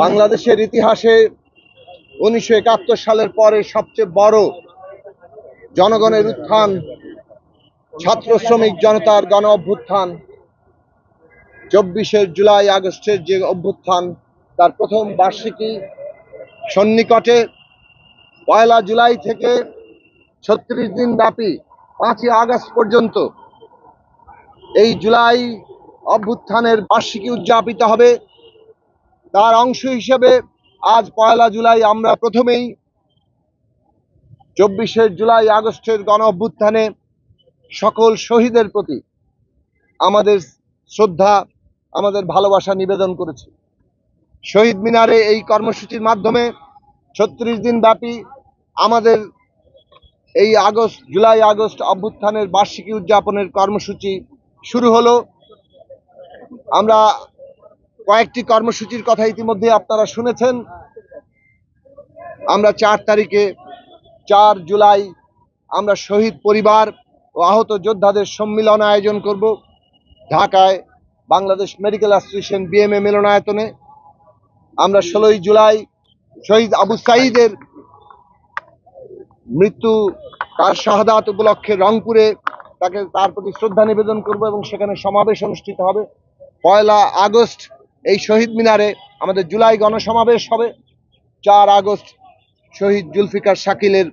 বাংলাদেশের ইতিহাসে 1971 সালের পরে সবচেয়ে বড় জনগণের উত্থান, ছাত্র শ্রমিক জনতার গণ অভ্যুত্থান, 24শে জুলাই আগস্টের যে অভ্যুত্থান, তার প্রথম বার্ষিকী সন্নিকটে। 1 জুলাই থেকে 36 দিন ব্যাপী 5 আগস্ট পর্যন্ত এই জুলাই অভ্যুত্থানের বার্ষিকী উদযাপিত হবে। তার অংশ হিসেবে আজ 1 জুলাই আমরা প্রথমেই 24শে জুলাই আগস্টের গণ অভ্যুত্থানে সকল শহীদের প্রতি আমাদের শ্রদ্ধা, আমাদের ভালোবাসা নিবেদন করেছি। শহীদ মিনারে এই কর্মসূচির মাধ্যমে 36 দিন ব্যাপী আমাদের এই জুলাই আগস্ট অভ্যুত্থানের বার্ষিকী উদযাপনের কর্মসূচি শুরু হলো। আমরা কয়েকটি কর্মসূচির কথা ইতিমধ্যে আপনারা শুনেছেন। আমরা 4 জুলাই আমরা শহীদ পরিবার ও আহত যোদ্ধাদের সম্মিলন আয়োজন করব ঢাকায় বাংলাদেশ মেডিকেল অ্যাসোসিয়েশন BMA মিলনায়তনে। আমরা 16 জুলাই শহীদ আবু সাঈদের মৃত্যু, তার শাহাদাত উপলক্ষে রংপুরে তার প্রতি শ্রদ্ধা নিবেদন করব এবং সেখানে সমাবেশ অনুষ্ঠিত হবে। 1 আগস্ট এই শহীদ মিনারে আমাদের জুলাই গণসমাবেশ হবে। 4 আগস্ট শহীদ জুলফিকার শাকিলের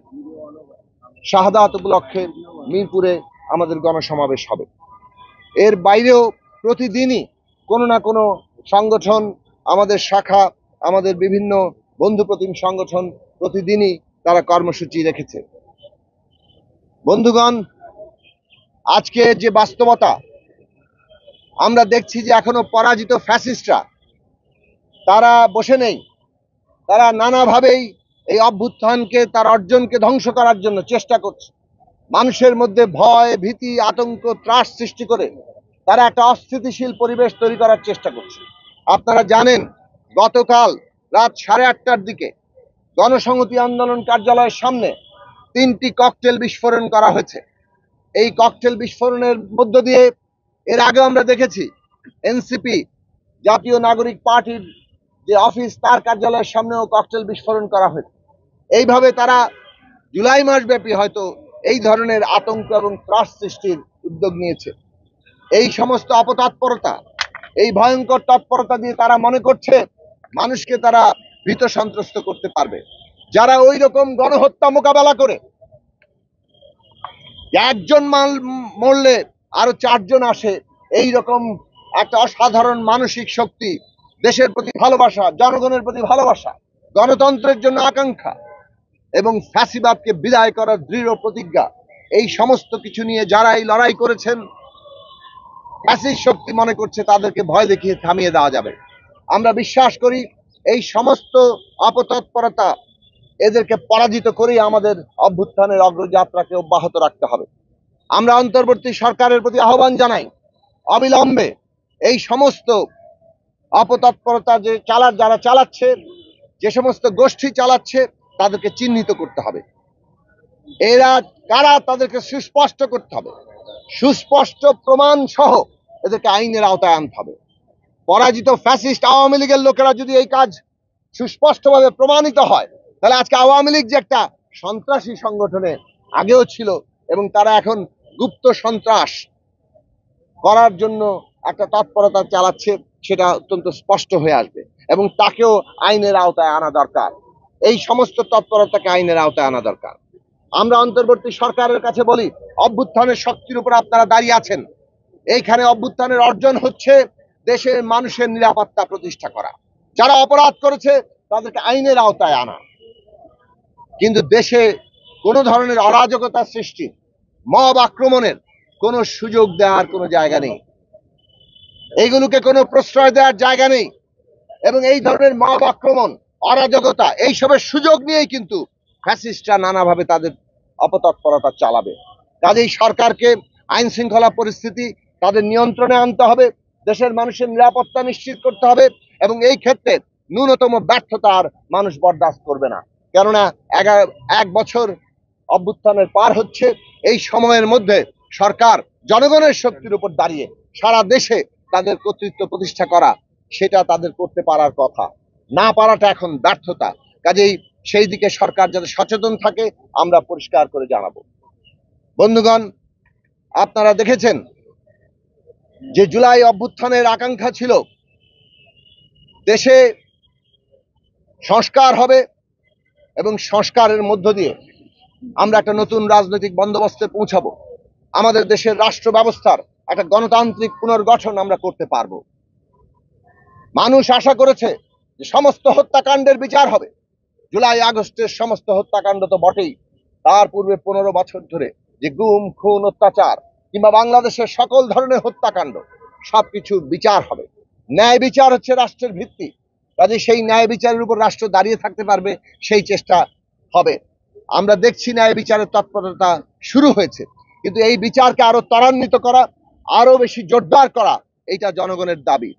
শাহাদাত উপলক্ষে মিরপুরে আমাদের গণসমাবেশ হবে। এর বাইরেও প্রতিদিনই কোনো না কোনো সংগঠন, আমাদের শাখা, আমাদের বিভিন্ন বন্ধুপ্রতিম সংগঠন প্রতিদিনই তারা কর্মসূচি রেখেছে। বন্ধুগণ, আজকে যে বাস্তবতা আমরা দেখছি যে এখনো পরাজিত ফ্যাসিস্টরা তারা বসে নেই। তারা নানাভাবেই এই অভ্যুত্থানকে, তার অর্জনকে ধ্বংস করার জন্য চেষ্টা করছে। মানুষের মধ্যে ভয়, ভীতি, আতঙ্ক, ত্রাস সৃষ্টি করে তারা একটা অস্থিতিশীল পরিবেশ তৈরি করার চেষ্টা করছে। আপনারা জানেন, গতকাল রাত 8:30টার দিকে গণসংহতি আন্দোলন কার্যালয়ের সামনে 3টি ককটেল বিস্ফোরণ করা হয়েছে। এই ককটেল বিস্ফোরণের মধ্য দিয়ে এর আগে আমরা দেখেছি NCP জাতীয় নাগরিক পার্টির যে অফিস, তার কার্যালয়ের সামনেও ককটেল বিস্ফোরণ করা হয়েছে। এইভাবে তারা জুলাই মাস ব্যাপী হয়তো এই ধরনের আতঙ্ক এবং ত্রাস সৃষ্টির উদ্যোগ নিয়েছে। এই সমস্ত অপতৎপরতা, এই ভয়ঙ্কর তৎপরতা দিয়ে তারা মনে করছে মানুষকে তারা ভীত সন্ত্রস্ত করতে পারবে। যারা ওই রকম গণহত্যা মোকাবেলা করে একজন মরলে আরো 4 জন আসে, এই রকম একটা অসাধারণ মানসিক শক্তি, দেশের প্রতি ভালোবাসা, জনগণের প্রতি ভালোবাসা, গণতন্ত্রের জন্য আকাঙ্ক্ষা এবং ফ্যাসিবাদকে বিদায় করার দৃঢ় প্রতিজ্ঞা, এই সমস্ত কিছু নিয়ে যারা এই লড়াই করেছেন, ফ্যাসিস্ট শক্তি মনে করছে তাদেরকে ভয় দেখিয়ে থামিয়ে দেওয়া যাবে। আমরা বিশ্বাস করি এই সমস্ত অপতৎপরতা, এদেরকে পরাজিত করেই আমাদের অভ্যুত্থানের অগ্রযাত্রাকে অব্যাহত রাখতে হবে। আমরা অন্তর্বর্তী সরকারের প্রতি আহ্বান জানাই, অবিলম্বে এই সমস্ত অপতৎপরতা যারা চালাচ্ছে, যে সমস্ত গোষ্ঠী চালাচ্ছে, তাদেরকে চিহ্নিত করতে হবে। এরা কারা তাদেরকে সুস্পষ্ট করতে হবে। সুস্পষ্ট প্রমাণ সহ এদেরকে আইনের আওতায় আনতে হবে। পরাজিত ফ্যাসিস্ট আওয়ামী লীগের লোকেরা যদি এই কাজ সুস্পষ্টভাবে প্রমাণিত হয়, তাহলে আজকে আওয়ামী লীগ যে একটা সন্ত্রাসী সংগঠনে আগেও ছিল এবং তারা এখন গুপ্ত সন্ত্রাস করার জন্য একটা তৎপরতা চালাচ্ছে, সেটা অত্যন্ত স্পষ্ট হয়ে আসবে এবং তাকেও আইনের আওতায় আনা দরকার। এই সমস্ত তৎপরতাকে আইনের আওতায় আনা দরকার। আমরা অন্তর্বর্তী সরকারের কাছে বলি, অভ্যুত্থানের শক্তির উপর আপনারা দাঁড়িয়ে আছেন। এইখানে অভ্যুত্থানের অর্জন হচ্ছে দেশের মানুষের নিরাপত্তা প্রতিষ্ঠা করা। যারা অপরাধ করেছে তাদেরকে আইনের আওতায় আনা। কিন্তু দেশে কোনো ধরনের অরাজকতা সৃষ্টি, মব আক্রমণের কোনো সুযোগ দেওয়ার কোনো জায়গা নেই, এইগুলোকে কোনো প্রশ্রয় দেওয়ার জায়গা নেই। এবং এই ধরনের মব আক্রমণ, অরাজকতা, এইসবের সুযোগ নিয়েই কিন্তু ফ্যাসিস্টরা নানাভাবে তাদের অপতৎপরতা চালাবে। কাজেই সরকারকে আইন শৃঙ্খলা পরিস্থিতি তাদের নিয়ন্ত্রণে আনতে হবে, দেশের মানুষের নিরাপত্তা নিশ্চিত করতে হবে এবং এই ক্ষেত্রে ন্যূনতম ব্যর্থতা আর মানুষ বরদাস্ত করবে না। কেননা 1 বছর অভ্যুত্থানের পার হচ্ছে। এই সময়ের মধ্যে সরকার জনগণের শক্তির উপর দাঁড়িয়ে সারা দেশে তাদের কর্তৃত্ব প্রতিষ্ঠা করা, সেটা তাদের করতে পারার কথা। না পারাটা এখন ব্যর্থতা। কাজেই সেই দিকে সরকার যাতে সচেতন থাকে আমরা পরিষ্কার করে জানাবো। বন্ধুগণ, আপনারা দেখেছেন যে জুলাই অভ্যুত্থানের আকাঙ্ক্ষা ছিল দেশে সংস্কার হবে এবং সংস্কারের মধ্য দিয়ে আমরা একটা নতুন রাজনৈতিক বন্দোবস্তে পৌঁছাবো। আমাদের দেশের রাষ্ট্র ব্যবস্থার একটা গণতান্ত্রিক পুনর্গঠন আমরা করতে পারবো। মানুষ আশা করেছে যে সমস্ত হত্যাকাণ্ডের বিচার হবে। জুলাই আগস্টের সমস্ত হত্যাকাণ্ড তো বটেই, তার পূর্বে 15 বছর ধরে যে গুম, খুন, অত্যাচার কিংবা বাংলাদেশের সকল ধরনের হত্যাকাণ্ড সবকিছুর বিচার হবে। ন্যায় বিচার হচ্ছে রাষ্ট্রের ভিত্তি। কাজে সেই ন্যায় বিচারের উপর রাষ্ট্র দাঁড়িয়ে থাকতে পারবে, সেই চেষ্টা হবে। আমরা দেখছি ন্যায় বিচারের তৎপরতা শুরু হয়েছে, কিন্তু এই বিচারকে আরো ত্বরান্বিত করা, আরো বেশি জোরদার করা, এইটা জনগণের দাবি।